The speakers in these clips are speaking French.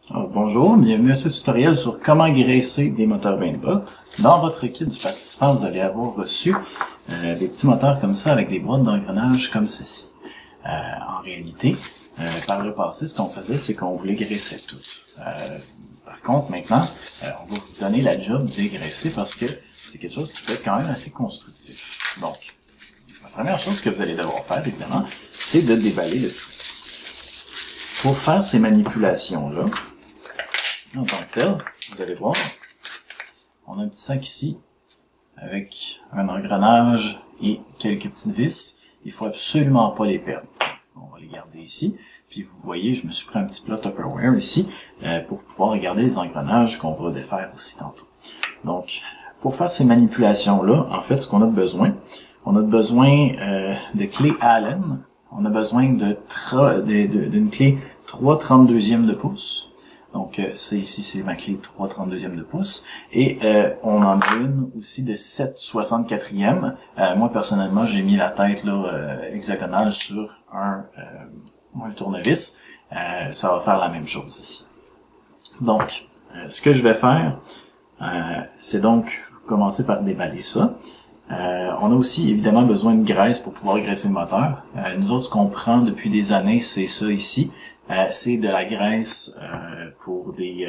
Alors, bonjour, bienvenue à ce tutoriel sur comment graisser des moteurs Bainbot. Dans votre kit du participant, vous allez avoir reçu des petits moteurs comme ça avec des boîtes d'engrenages comme ceci. En réalité, par le passé, ce qu'on faisait, c'est qu'on voulait graisser tout. Par contre, maintenant, on va vous donner la job de dégraisser parce que c'est quelque chose qui peut être quand même assez constructif. Donc, la première chose que vous allez devoir faire, évidemment, c'est de déballer le tout. Pour faire ces manipulations-là, en tant que tel, vous allez voir, on a un petit sac ici avec un engrenage et quelques petites vis. Il faut absolument pas les perdre. On va les garder ici. Puis vous voyez, je me suis pris un petit plat Tupperware ici pour pouvoir regarder les engrenages qu'on va défaire aussi tantôt. Donc, pour faire ces manipulations-là, en fait, ce qu'on a besoin, on a besoin de clés Allen. On a besoin d'une clé 3/32e de pouce. Donc, ça ici, c'est ma clé 3/32e de pouce. Et on en a une aussi de 7/64e. Moi, personnellement, j'ai mis la tête là, hexagonale sur un tournevis. Ça va faire la même chose ici. Donc, ce que je vais faire, c'est donc commencer par déballer ça. On a aussi évidemment besoin de graisse pour pouvoir graisser le moteur. Nous autres, ce qu'on prend depuis des années, c'est ça ici. C'est de la graisse pour des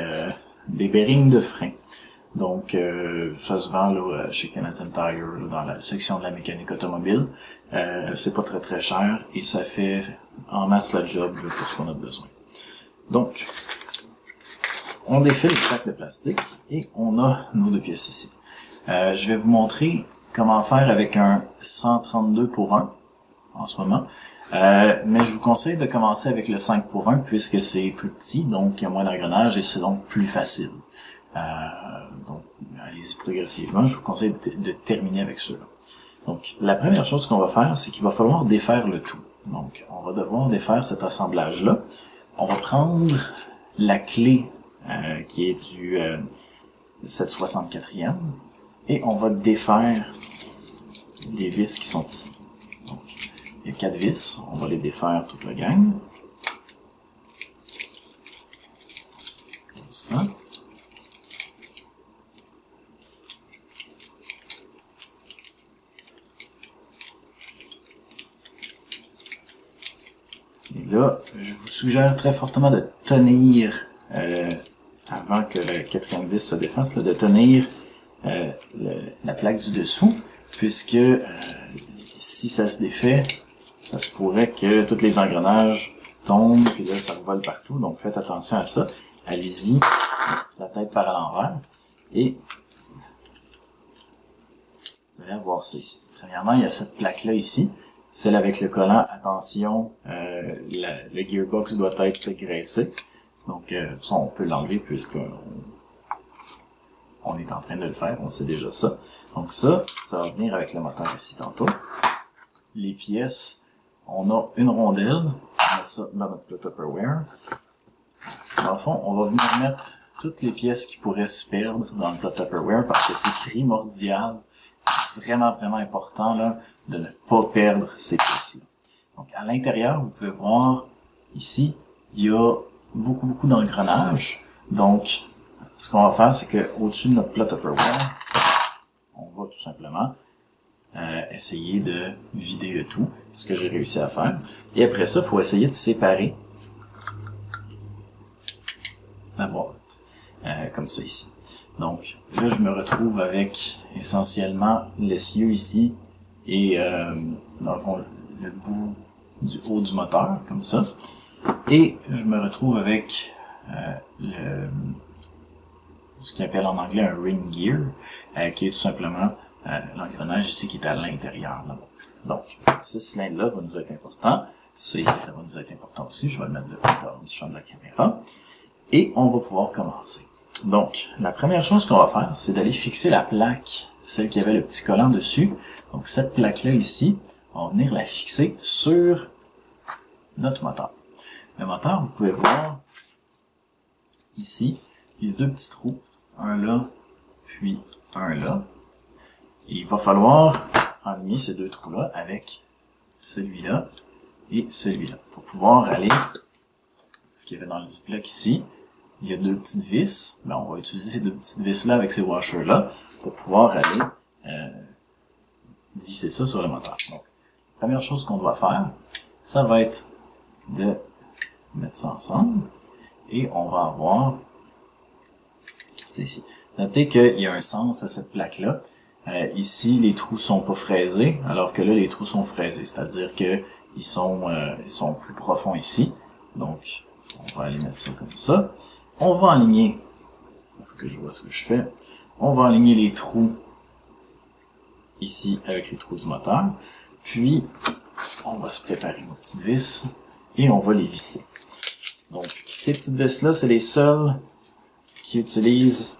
bearings de frein. Donc, ça se vend là, chez Canadian Tire, là, dans la section de la mécanique automobile. C'est pas très très cher et ça fait en masse la job là, pour ce qu'on a besoin. Donc, on défait les sacs de plastique et on a nos deux pièces ici. Je vais vous montrer comment faire avec un 132:1 en ce moment. Mais je vous conseille de commencer avec le 5:1 puisque c'est plus petit, donc il y a moins d'engrenages et c'est donc plus facile. Donc, allez-y progressivement. Je vous conseille de terminer avec ceux-là. Donc, la première chose qu'on va faire, c'est qu'il va falloir défaire le tout. Donc, on va devoir défaire cet assemblage-là. On va prendre la clé qui est du 7/64e et on va défaire les vis qui sont ici. Donc, il y a 4 vis, on va les défaire toute la gang. Comme ça. Et là, je vous suggère très fortement de tenir, avant que la 4e vis se défasse, là, de tenir la plaque du dessous, puisque si ça se défait, ça se pourrait que tous les engrenages tombent, puis là, ça vole partout. Donc, faites attention à ça. Allez-y, la tête par à l'envers. Et vous allez voir ça ici. Premièrement, il y a cette plaque-là ici. Celle avec le collant, attention, le gearbox doit être graissé. Donc, ça, on peut l'enlever puisqu'on est en train de le faire, on sait déjà ça. Donc ça va venir avec le moteur ici tantôt. Les pièces, on a une rondelle, on va mettre ça dans notre plat Tupperware. Dans le fond, on va venir mettre toutes les pièces qui pourraient se perdre dans le plat Tupperware parce que c'est primordial, vraiment important là, de ne pas perdre ces pièces-là. Donc à l'intérieur, vous pouvez voir ici, il y a beaucoup d'engrenages. Donc, ce qu'on va faire, c'est que au-dessus de notre plat Tupperware, on va tout simplement essayer de vider le tout, ce que j'ai réussi à faire. Et après ça, il faut essayer de séparer la boîte, comme ça ici. Donc, là, je me retrouve avec essentiellement l'essieu ici et, dans le fond, le bout du haut du moteur, comme ça. Et je me retrouve avec ce qu'on appelle en anglais un ring gear, qui est tout simplement l'engrenage ici qui est à l'intérieur. Donc, ce cylindre-là va nous être important. Ça ici, ça va nous être important aussi. Je vais le mettre de côté du champ de la caméra. Et on va pouvoir commencer. Donc, la première chose qu'on va faire, c'est d'aller fixer la plaque, celle qui avait le petit collant dessus. Donc, cette plaque-là ici, on va venir la fixer sur notre moteur. Le moteur, vous pouvez voir ici, il y a deux petits trous, un là, puis un là. Et il va falloir aligner ces deux trous-là avec celui-là et celui-là pour pouvoir aller, ce qu'il y avait dans le ziploc ici, il y a deux petites vis, ben on va utiliser ces deux petites vis-là avec ces washers-là pour pouvoir aller visser ça sur le moteur. Donc, la première chose qu'on doit faire, ça va être de mettre ça ensemble et on va avoir, c'est ici. Notez qu'il y a un sens à cette plaque-là. Ici, les trous sont pas fraisés, alors que là, les trous sont fraisés, c'est-à-dire que ils sont plus profonds ici. Donc, on va aller mettre ça comme ça. On va aligner, il faut que je vois ce que je fais. On va aligner les trous ici avec les trous du moteur. Puis, on va se préparer nos petites vis et on va les visser. Donc, ces petites vis-là, c'est les seules qui utilisent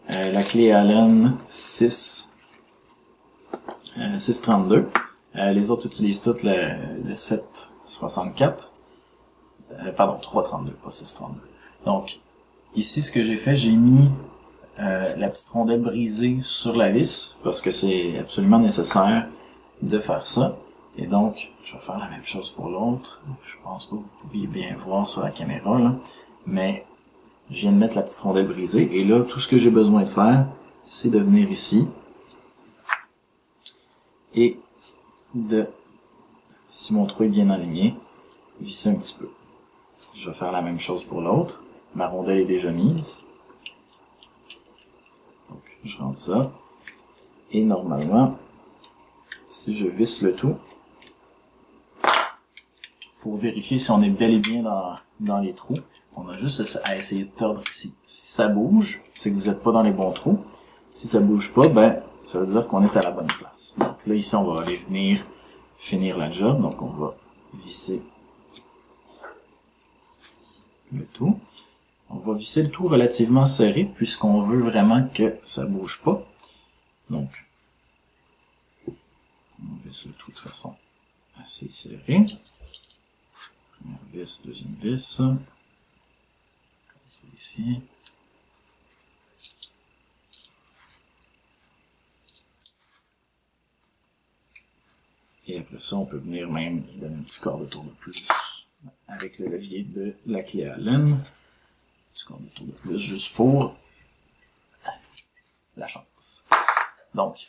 la clé Allen 632. Les autres utilisent toutes le 764. Pardon, 332, pas 632. Donc, ici, ce que j'ai fait, j'ai mis la petite rondelle brisée sur la vis, parce que c'est absolument nécessaire de faire ça. Et donc, je vais faire la même chose pour l'autre. Je pense pas que vous pouviez bien voir sur la caméra, là. Mais, je viens de mettre la petite rondelle brisée. Et là, tout ce que j'ai besoin de faire, c'est de venir ici. Et de, si mon trou est bien aligné, visser un petit peu. Je vais faire la même chose pour l'autre. Ma rondelle est déjà mise. Donc, je rentre ça. Et normalement, si je visse le tout, pour vérifier si on est bel et bien dans les trous, on a juste à essayer de tordre ici. Si ça bouge, c'est que vous n'êtes pas dans les bons trous. Si ça bouge pas, ben, ça veut dire qu'on est à la bonne place. Donc là, ici, on va aller venir finir la job. Donc, on va visser le tout. On va visser le tout relativement serré, puisqu'on veut vraiment que ça bouge pas. Donc, on visse le tout de façon assez serrée. Première vis, deuxième vis. Comme ça ici. Et après ça, on peut venir même y donner un petit quart de tour de plus avec le levier de la clé Allen. Un petit quart de tour de plus juste pour la chance. Donc,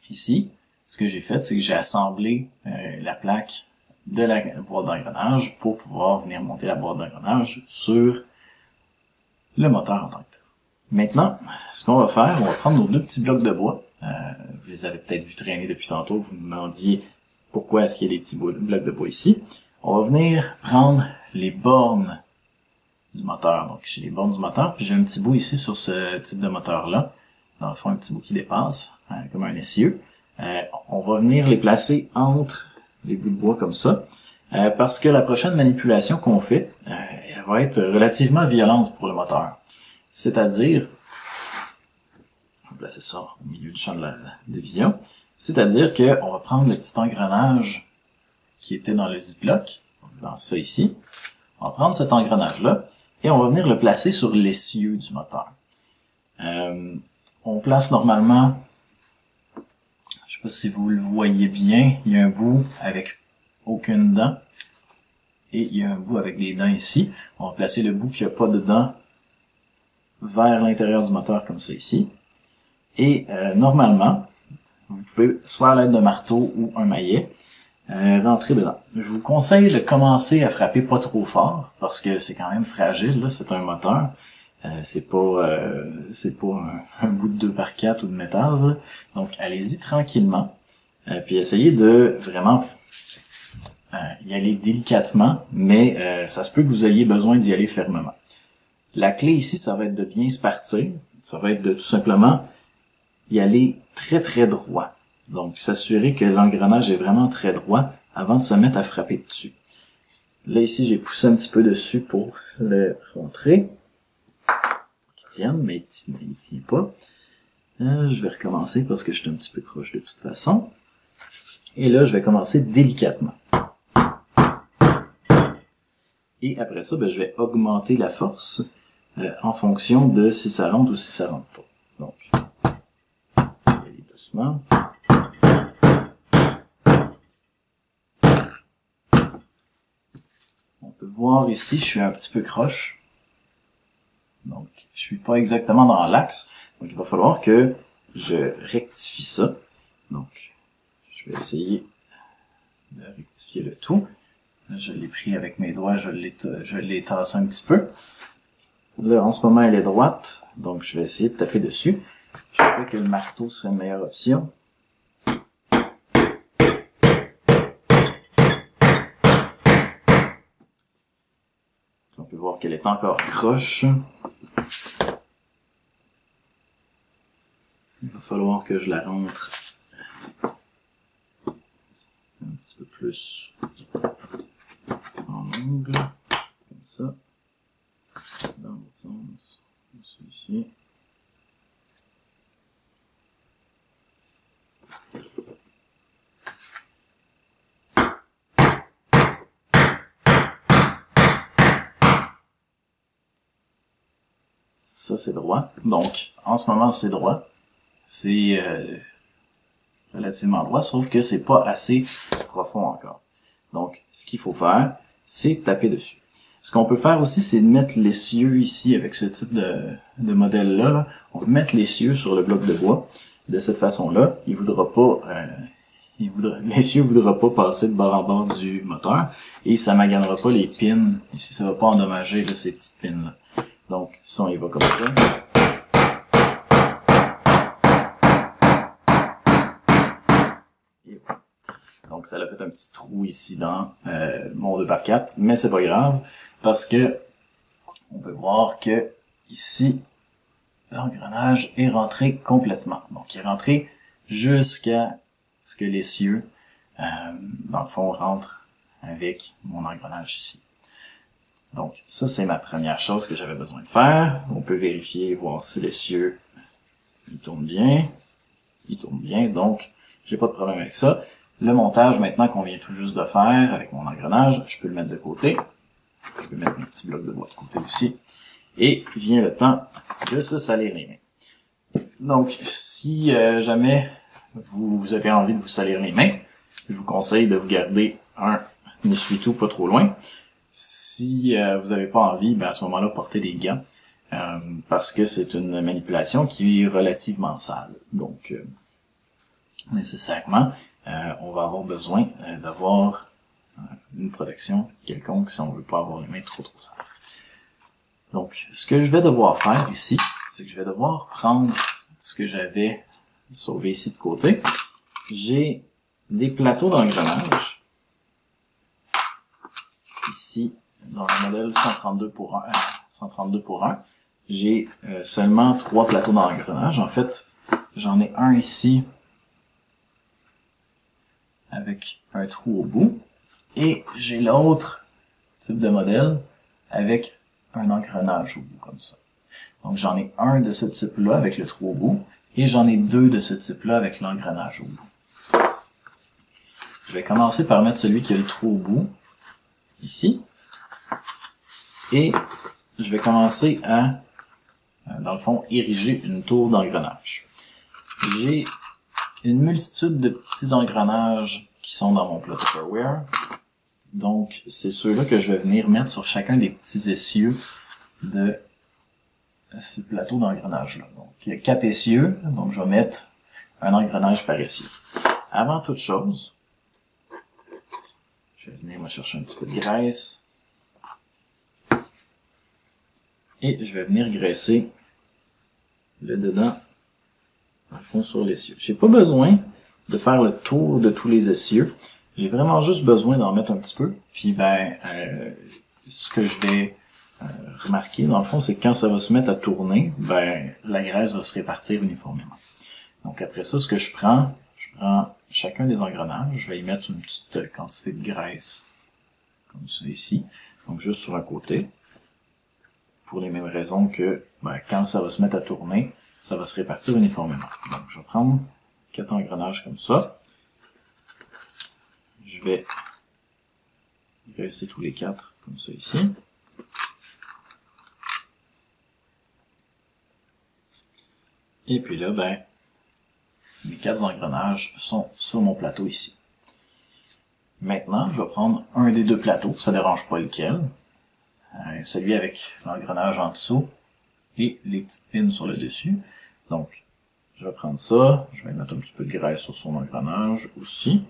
ici, ce que j'ai fait, c'est que j'ai assemblé la plaque de la boîte d'engrenage pour pouvoir venir monter la boîte d'engrenage sur le moteur en tant que tel. Maintenant, ce qu'on va faire, on va prendre nos deux petits blocs de bois. Vous les avez peut-être vu traîner depuis tantôt, vous me demandiez pourquoi est-ce qu'il y a des petits blocs de bois ici. On va venir prendre les bornes du moteur. Donc, j'ai les bornes du moteur, puis j'ai un petit bout ici sur ce type de moteur-là. Dans le fond, un petit bout qui dépasse, comme un essieu. On va venir les placer entre les bouts de bois comme ça, parce que la prochaine manipulation qu'on fait, elle va être relativement violente pour le moteur. C'est-à-dire, on va placer ça au milieu du champ de la division, c'est-à-dire qu'on va prendre le petit engrenage qui était dans le ziploc, dans ça ici, on va prendre cet engrenage-là, et on va venir le placer sur l'essieu du moteur. On place normalement, je sais pas si vous le voyez bien, il y a un bout avec aucune dent, et il y a un bout avec des dents ici. On va placer le bout qui n'a pas de dents vers l'intérieur du moteur comme ça ici. Et normalement, vous pouvez soit à l'aide d'un marteau ou un maillet, rentrer dedans. Je vous conseille de commencer à frapper pas trop fort, parce que c'est quand même fragile, là, c'est un moteur. C'est pas un bout de 2x4 ou de métal, là. Donc allez-y tranquillement, puis essayez de vraiment y aller délicatement, mais ça se peut que vous ayez besoin d'y aller fermement. La clé ici, ça va être de bien se partir, ça va être de tout simplement y aller très très droit. Donc s'assurer que l'engrenage est vraiment très droit avant de se mettre à frapper dessus. Là ici, j'ai poussé un petit peu dessus pour le rentrer. Mais il ne tient pas. Je vais recommencer parce que je suis un petit peu croche de toute façon. Et là, je vais commencer délicatement. Et après ça, je vais augmenter la force en fonction de si ça rentre ou si ça rentre pas. Donc, je vais aller doucement. On peut voir ici, je suis un petit peu croche. Donc, je suis pas exactement dans l'axe. Donc, il va falloir que je rectifie ça. Donc, je vais essayer de rectifier le tout. Là, je l'ai pris avec mes doigts, je l'ai tassé un petit peu. Là, en ce moment, elle est droite. Donc, je vais essayer de taper dessus. Je crois que le marteau serait une meilleure option. On peut voir qu'elle est encore croche. Il va falloir que je la rentre un petit peu plus en angle, comme ça, dans l'autre sens, comme celui-ci. Ça, c'est droit. Donc, en ce moment, c'est droit. C'est relativement droit, sauf que c'est pas assez profond encore. Donc, ce qu'il faut faire, c'est taper dessus. Ce qu'on peut faire aussi, c'est de mettre l'essieu ici, avec ce type de modèle-là. Là. On peut mettre l'essieu sur le bloc de bois. De cette façon-là, il voudra pas... l'essieu voudra pas passer de bord en bord du moteur et ça maganera pas les pins. Ici, ça va pas endommager là, ces petites pins-là. Donc, si on y va comme ça. Et voilà. Donc, ça a fait un petit trou ici dans mon 2x4, mais c'est pas grave parce que on peut voir que ici, l'engrenage est rentré complètement. Donc, il est rentré jusqu'à ce que l'essieu, dans le fond, rentre avec mon engrenage ici. Donc, ça, c'est ma première chose que j'avais besoin de faire. On peut vérifier, voir si l'essieu, il tourne bien. Il tourne bien, donc, j'ai pas de problème avec ça. Le montage, maintenant qu'on vient tout juste de faire avec mon engrenage, je peux le mettre de côté. Je peux mettre mes petits blocs de bois de côté aussi. Et vient le temps de se salir les mains. Donc, si jamais vous avez envie de vous salir les mains, je vous conseille de vous garder un essuie-tout pas trop loin. Si vous n'avez pas envie, ben à ce moment-là, portez des gants. Parce que c'est une manipulation qui est relativement sale. Donc, nécessairement, on va avoir besoin d'avoir une protection quelconque si on veut pas avoir les mains trop sales. Donc, ce que je vais devoir faire ici, c'est que je vais devoir prendre ce que j'avais sauvé ici de côté. J'ai des plateaux d'engrenage. Ici, dans le modèle 132 pour 1, j'ai seulement 3 plateaux d'engrenage. En fait, j'en ai un ici avec un trou au bout. Et j'ai l'autre type de modèle avec un engrenage au bout, comme ça. Donc, j'en ai un de ce type-là avec le trou au bout, et j'en ai 2 de ce type-là avec l'engrenage au bout. Je vais commencer par mettre celui qui a le trou au bout, ici. Et je vais commencer à, dans le fond, ériger une tour d'engrenage. J'ai une multitude de petits engrenages qui sont dans mon plateau Tupperware. Donc, c'est ceux-là que je vais venir mettre sur chacun des petits essieux de ce plateau d'engrenage-là. Donc, il y a 4 essieux, donc je vais mettre un engrenage par essieu. Avant toute chose, je vais venir me chercher un petit peu de graisse. Et je vais venir graisser le dedans, dans le fond, sur l'essieu. J'ai pas besoin de faire le tour de tous les essieux. J'ai vraiment juste besoin d'en mettre un petit peu. Puis ben, ce que je vais remarquer, dans le fond, c'est que quand ça va se mettre à tourner, ben la graisse va se répartir uniformément. Donc après ça, ce que je prends chacun des engrenages, je vais y mettre une petite quantité de graisse, comme ça ici. Donc juste sur un côté, pour les mêmes raisons que ben, quand ça va se mettre à tourner, ça va se répartir uniformément. Donc je vais prendre 4 engrenages comme ça. Je vais graisser tous les 4 comme ça ici. Et puis là, ben, mes 4 engrenages sont sur mon plateau ici. Maintenant, je vais prendre un des 2 plateaux, ça ne dérange pas lequel. Celui avec l'engrenage en dessous, et les petites pins sur le dessus. Donc, je vais prendre ça, je vais mettre un petit peu de graisse sur son engrenage aussi.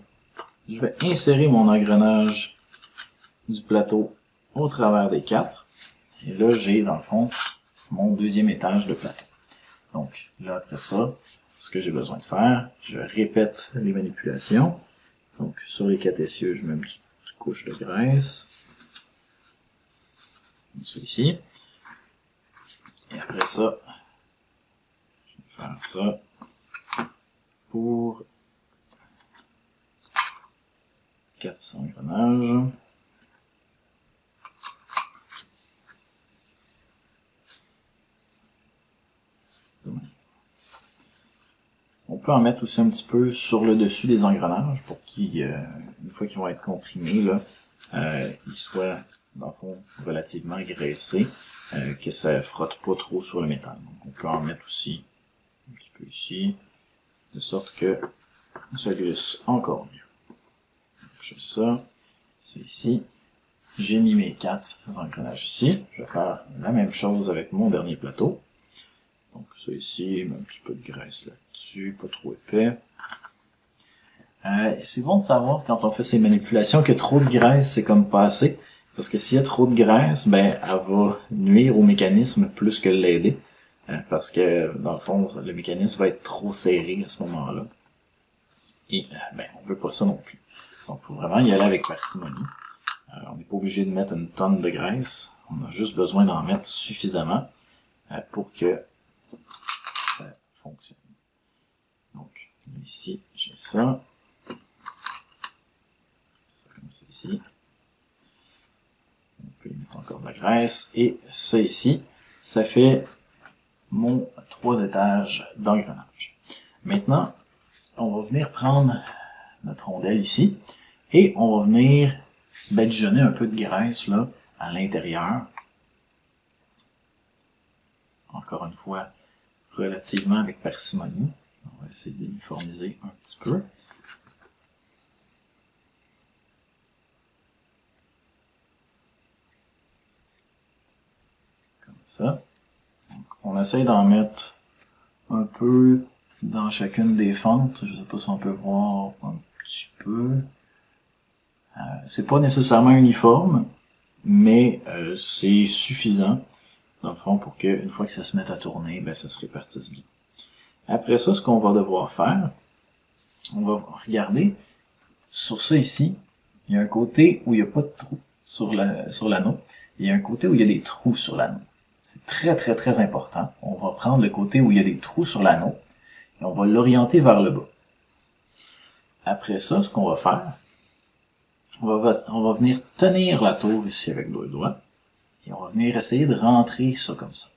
Je vais insérer mon engrenage du plateau au travers des 4. Et là, j'ai, dans le fond, mon deuxième étage de plateau. Donc, là, après ça, ce que j'ai besoin de faire, je répète les manipulations. Donc, sur les 4 essieux, je mets une petite couche de graisse. Comme ça ici. Et après ça, je vais faire ça pour 400 engrenages. On peut en mettre aussi un petit peu sur le dessus des engrenages pour qu'ils, une fois qu'ils vont être comprimés, là, ils soient, dans le fond, relativement graissés, que ça frotte pas trop sur le métal. Donc on peut en mettre aussi un petit peu ici, de sorte que ça glisse encore mieux. J'ai ça, c'est ici. J'ai mis mes 4 engrenages ici. Je vais faire la même chose avec mon dernier plateau. Donc ça ici, un petit peu de graisse là-dessus, pas trop épais. C'est bon de savoir quand on fait ces manipulations que trop de graisse, c'est comme pas assez. Parce que s'il y a trop de graisse, ben elle va nuire au mécanisme plus que l'aider. Parce que, dans le fond, le mécanisme va être trop serré à ce moment-là. Et ben, on veut pas ça non plus. Donc il faut vraiment y aller avec parcimonie. On n'est pas obligé de mettre une tonne de graisse. On a juste besoin d'en mettre suffisamment pour que ça fonctionne. Donc, ici, j'ai ça. Ça comme ça ici. On peut y mettre encore de la graisse. Et ça ici, ça fait mon 3 étages d'engrenage. Maintenant, on va venir prendre notre rondelle ici et on va venir badigeonner un peu de graisse là à l'intérieur. Encore une fois, relativement avec parcimonie. On va essayer d'uniformiser un petit peu. Comme ça. Donc, on essaye d'en mettre un peu dans chacune des fentes. Je ne sais pas si on peut voir un petit peu. C'est pas nécessairement uniforme, mais c'est suffisant, dans le fond, pour que une fois que ça se mette à tourner, ben, ça se répartisse bien. Après ça, ce qu'on va devoir faire, on va regarder sur ça ici, il y a un côté où il n'y a pas de trou sur l'anneau, il y a un côté où il y a des trous sur l'anneau. C'est très très très important. On va prendre le côté où il y a des trous sur l'anneau et on va l'orienter vers le bas. Après ça, ce qu'on va faire, on va venir tenir la tour ici avec le doigt et on va venir essayer de rentrer ça comme ça.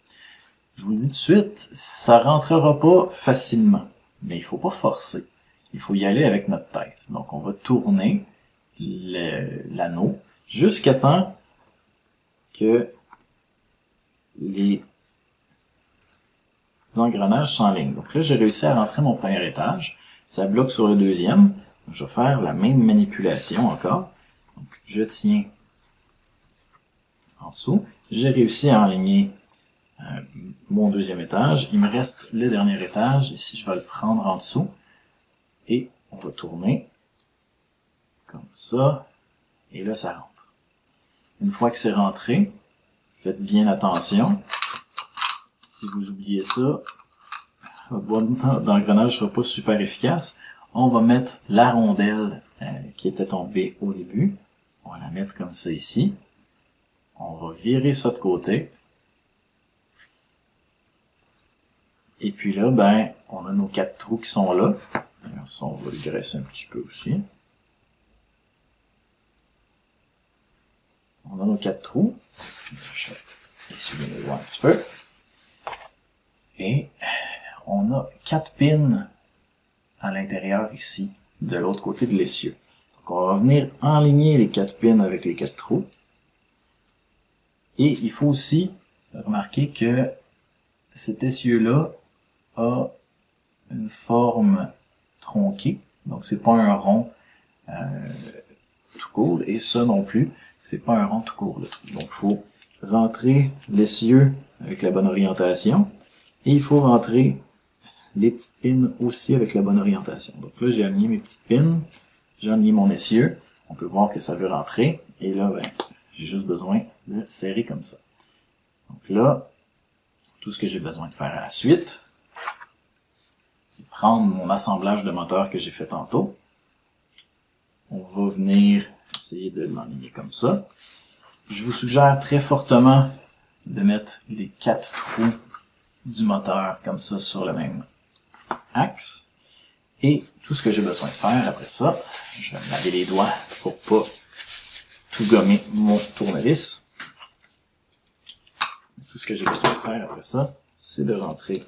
Je vous le dis tout de suite, ça rentrera pas facilement, mais il faut pas forcer. Il faut y aller avec notre tête. Donc on va tourner l'anneau jusqu'à temps que les engrenages s'enlignent. Donc là, j'ai réussi à rentrer mon premier étage. Ça bloque sur le deuxième. Donc, je vais faire la même manipulation encore. Donc, je tiens en dessous. J'ai réussi à enligner mon deuxième étage. Il me reste le dernier étage. Ici, je vais le prendre en dessous. Et on va tourner comme ça. Et là, ça rentre. Une fois que c'est rentré, faites bien attention. Si vous oubliez ça, votre boîte d'engrenage ne sera pas super efficace. On va mettre la rondelle qui était tombée au début. On va la mettre comme ça ici. On va virer ça de côté. Et puis là, ben, on a nos 4 trous qui sont là. Alors ça, on va le graisser un petit peu aussi. On a nos 4 trous. Je vais essuyer les doigts un petit peu. Et on a 4 pins à l'intérieur ici, de l'autre côté de l'essieu. Donc on va venir enligner les 4 pins avec les 4 trous. Et il faut aussi remarquer que cet essieu-là a une forme tronquée. Donc c'est pas un rond tout court. Et ça non plus, c'est pas un rond tout court. Donc il faut rentrer l'essieu avec la bonne orientation. Et il faut rentrer les petites pins aussi avec la bonne orientation. Donc là, j'ai aligné mes petites pins, j'ai aligné mon essieu. On peut voir que ça veut rentrer. Et là, ben, j'ai juste besoin de serrer comme ça. Donc là, tout ce que j'ai besoin de faire à la suite, c'est prendre mon assemblage de moteur que j'ai fait tantôt. On va venir essayer de l'enligner comme ça. Je vous suggère très fortement de mettre les 4 trous du moteur comme ça sur le même axe. Et tout ce que j'ai besoin de faire après ça, je vais me laver les doigts pour pas tout gommer mon tournevis. Tout ce que j'ai besoin de faire après ça, c'est de rentrer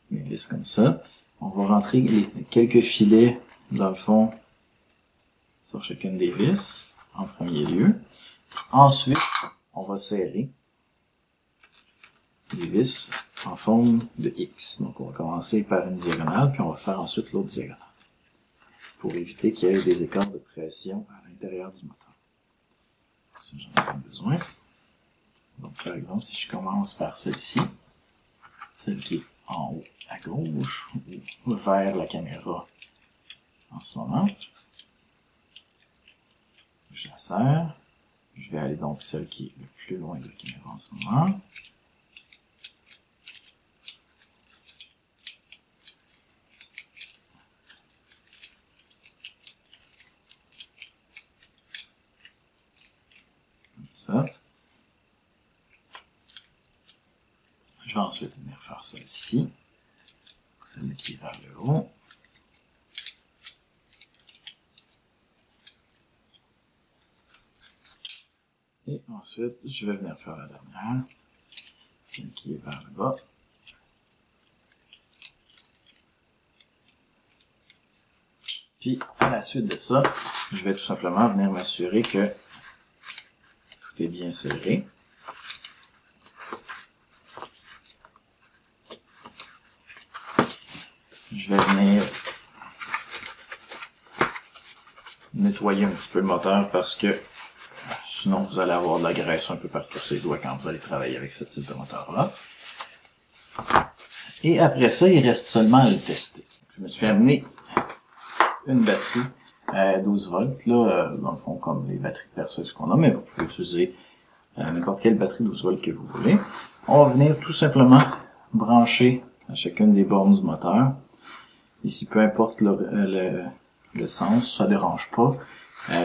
mes vis comme ça. On va rentrer quelques filets dans le fond sur chacune des vis en premier lieu. Ensuite, on va serrer les vis en forme de X. Donc, on va commencer par une diagonale, puis on va faire ensuite l'autre diagonale pour éviter qu'il y ait des écarts de pression à l'intérieur du moteur. Ça, j'en ai pas besoin. Donc, par exemple, si je commence par celle-ci, celle qui est en haut à gauche, ou vers la caméra en ce moment, je la serre. Je vais aller donc celle qui est le plus loin de la caméra en ce moment. Comme ça. Je vais ensuite venir faire celle-ci. Celle qui est vers le haut. Et ensuite, je vais venir faire la dernière, celle qui est vers le bas. Puis, à la suite de ça, je vais tout simplement venir m'assurer que tout est bien serré. Je vais venir nettoyer un petit peu le moteur parce que sinon, vous allez avoir de la graisse un peu partout sur les doigts quand vous allez travailler avec ce type de moteur-là. Et après ça, il reste seulement à le tester. Je me suis amené une batterie à 12 volts, là, dans le fond, comme les batteries de perceuse qu'on a, mais vous pouvez utiliser n'importe quelle batterie 12 volts que vous voulez. On va venir tout simplement brancher à chacune des bornes du moteur. Ici, peu importe le sens, ça dérange pas.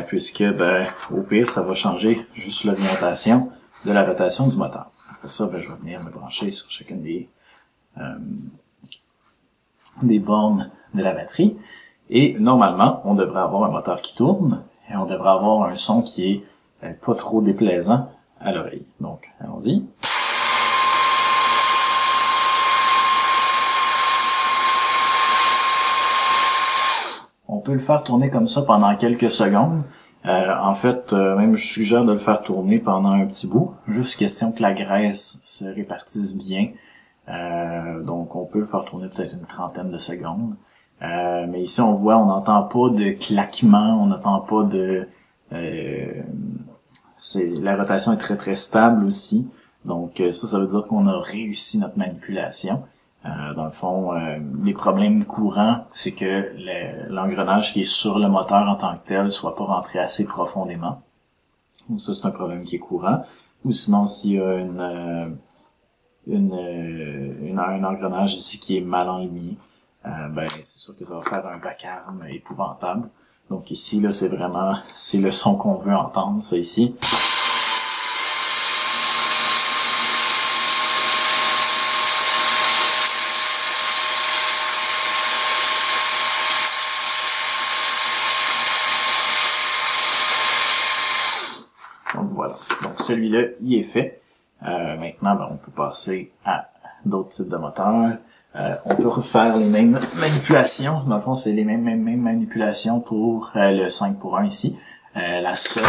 Puisque, ben, au pire, ça va changer juste l'orientation de la rotation du moteur. Après ça, ben, je vais venir me brancher sur chacune des bornes de la batterie. Et normalement, on devrait avoir un moteur qui tourne et on devrait avoir un son qui est pas trop déplaisant à l'oreille. Donc, allons-y. On peut le faire tourner comme ça pendant quelques secondes. En fait, même je suggère de le faire tourner pendant un petit bout, juste question que la graisse se répartisse bien. Donc on peut le faire tourner peut-être une trentaine de secondes. Mais ici on voit, on n'entend pas de claquement, on n'entend pas de... la rotation est très très stable aussi. Donc ça veut dire qu'on a réussi notre manipulation. Dans le fond, les problèmes courants, c'est que l'engrenage qui est sur le moteur en tant que tel soit pas rentré assez profondément. Donc ça, c'est un problème qui est courant. Ou sinon, s'il y a un engrenage ici qui est mal enligné, ben c'est sûr que ça va faire un vacarme épouvantable. Donc ici, là, c'est le son qu'on veut entendre, ça ici. Donc voilà, donc celui-là, il est fait. Maintenant, ben, on peut passer à d'autres types de moteurs. On peut refaire les mêmes manipulations. Dans le fond, c'est les mêmes manipulations pour le 5 pour 1 ici. La seule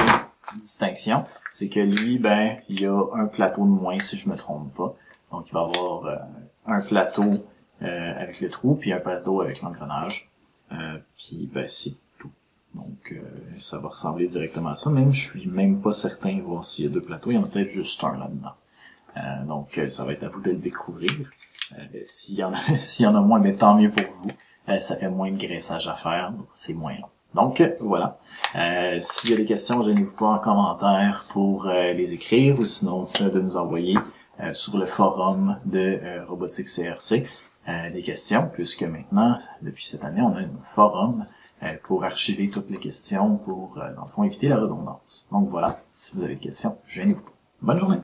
distinction, c'est que lui, ben, il y a un plateau de moins, si je me trompe pas. Donc, il va avoir un plateau avec le trou, puis un plateau avec l'engrenage. Puis, ben, c'est tout. Donc, ça va ressembler directement à ça. Même, je suis même pas certain de voir s'il y a 2 plateaux. Il y en a peut-être juste un là-dedans. Donc, ça va être à vous de le découvrir. S'il y en a, s'il y en a moins, mais tant mieux pour vous. Ça fait moins de graissage à faire, donc c'est moins long. Donc, voilà. S'il y a des questions, gênez-vous pas en commentaire pour les écrire, ou sinon de nous envoyer sur le forum de Robotique CRC des questions, puisque maintenant, depuis cette année, on a un forum pour archiver toutes les questions, pour, dans le fond, éviter la redondance. Donc voilà, si vous avez des questions, gênez-vous pas. Bonne journée!